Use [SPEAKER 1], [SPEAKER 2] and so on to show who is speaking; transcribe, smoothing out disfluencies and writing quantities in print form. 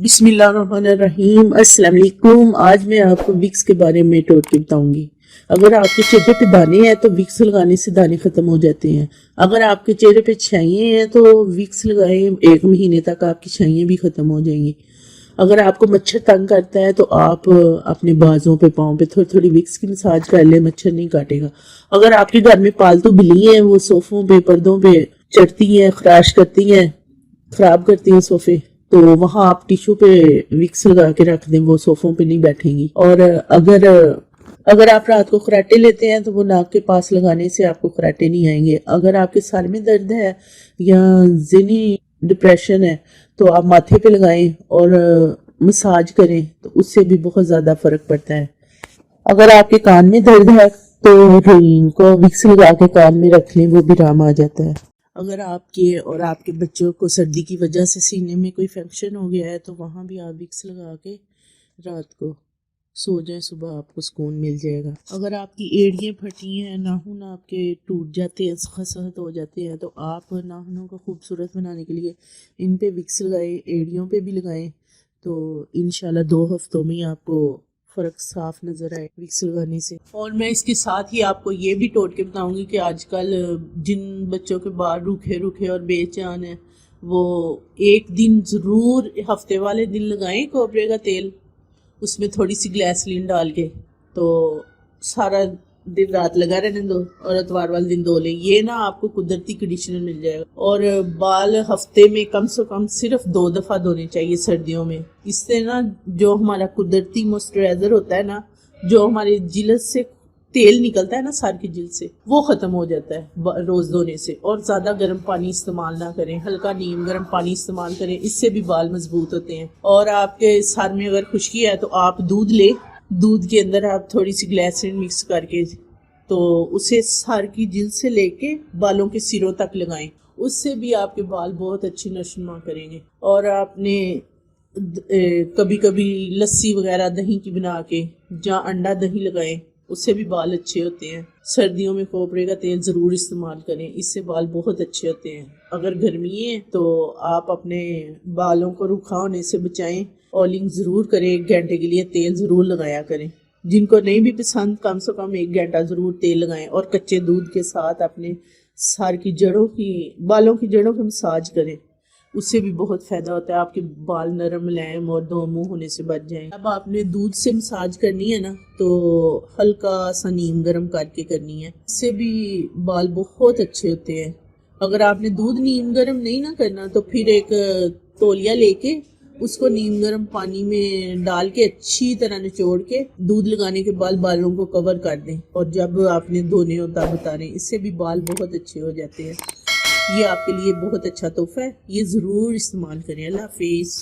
[SPEAKER 1] बिस्मिल्लाहिर्रहमानिर्रहीम। अस्सलाम वालेकुम। आज मैं आपको विक्स के बारे में टोटके बताऊंगी। अगर आपके चेहरे पे दाने हैं तो विक्स लगाने से दाने खत्म हो जाते हैं। अगर आपके चेहरे पे छाइयाँ हैं तो विक्स लगाएं, 1 महीने तक आपकी छाइयाँ भी खत्म हो जाएंगी। अगर आपको मच्छर तंग करता है तो आप अपने बाजों पे, पाँव पे थोड़ी थोड़ी विक्स की मसाज कर ले, मच्छर नहीं काटेगा। अगर आपके घर में पालतू बिल्ली हैं, वो सोफों पे, पर्दों पे चढ़ती हैं, खराश करती हैं, खराब करती हैं सोफे, तो वहां आप टिश्यू पे विक्स लगा के रख दें, वो सोफों पे नहीं बैठेंगी। और अगर आप रात को खराटे लेते हैं तो वो नाक के पास लगाने से आपको खराटे नहीं आएंगे। अगर आपके सर में दर्द है या ज़हनी डिप्रेशन है तो आप माथे पे लगाएं और मसाज करें तो उससे भी बहुत ज़्यादा फर्क पड़ता है। अगर आपके कान में दर्द है तो इनको विक्स लगा के कान में रख लें, वो भी आराम आ जाता है। अगर आपके और आपके बच्चों को सर्दी की वजह से सीने में कोई इन्फेक्शन हो गया है तो वहाँ भी आप विक्स लगा के रात को सो जाए, सुबह आपको सुकून मिल जाएगा। अगर आपकी एड़ियाँ फटी हैं, नाखून आपके टूट जाते हैं, खसखस हो जाते हैं, तो आप नाखूनों को खूबसूरत बनाने के लिए इन पे विक्स लगाएं, एड़ियों पे भी लगाएं, तो इंशाल्लाह 2 हफ्तों में आपको फ़र्क साफ नज़र आए विक्स लगाने से। और मैं इसके साथ ही आपको ये भी टोटके बताऊंगी कि आजकल जिन बच्चों के बाल रूखे रूखे और बेजान हैं, वो एक दिन ज़रूर हफ्ते वाले दिन लगाएं कोबरे का तेल, उसमें थोड़ी सी ग्लिसरीन डाल के, तो सारा दिन रात लगा रहने दो और इतवार वाले दिन धो लें। ये ना आपको कुदरती कंडीशनर मिल जाएगा। और बाल हफ्ते में कम से कम सिर्फ 2 दफ़ा धोने चाहिए सर्दियों में। इससे ना जो हमारा कुदरती मॉइस्चराइजर होता है ना, जो हमारे जिल्द से तेल निकलता है ना, सर की जिल्द से, वो ख़त्म हो जाता है रोज़ धोने से। और ज़्यादा गर्म पानी इस्तेमाल ना करें, हल्का नीम गर्म पानी इस्तेमाल करें, इससे भी बाल मजबूत होते हैं। और आपके सर में अगर खुश्की है तो आप दूध लें, दूध के अंदर आप थोड़ी सी ग्लिसरीन मिक्स करके तो उसे सर की जिल्द से लेके बालों के सिरों तक लगाएं, उससे भी आपके बाल बहुत अच्छी नशोनुमा करेंगे। और आपने कभी कभी लस्सी वगैरह दही की बना के जहाँ अंडा दही लगाएं, उससे भी बाल अच्छे होते हैं। सर्दियों में कोपरे का तेल ज़रूर इस्तेमाल करें, इससे बाल बहुत अच्छे होते हैं। अगर गर्मी है तो आप अपने बालों को रूखा होने से बचाएं, ऑयलिंग ज़रूर करें, 1 घंटे के लिए तेल ज़रूर लगाया करें। जिनको नहीं भी पसंद, कम से कम 1 घंटा ज़रूर तेल लगाएं। और कच्चे दूध के साथ अपने सर की जड़ों की, बालों की जड़ों की मसाज करें, उससे भी बहुत फ़ायदा होता है। आपके बाल नरम मुलायम और दो मुँह होने से बच जाएं। अब आपने दूध से मसाज करनी है ना, तो हल्का सा नीम गर्म करके करनी है, इससे भी बाल बहुत अच्छे होते हैं। अगर आपने दूध नीम गर्म नहीं ना करना तो फिर एक तौलिया लेके उसको नीम गर्म पानी में डाल के अच्छी तरह निचोड़ के दूध लगाने के बाद बालों को कवर कर दें, और जब आपने धोने हो तब उतारें, इससे भी बाल बहुत अच्छे हो जाते हैं। ये आपके लिए बहुत अच्छा तोहफा है, ये ज़रूर इस्तेमाल करें। अल्लाह हाफिज़।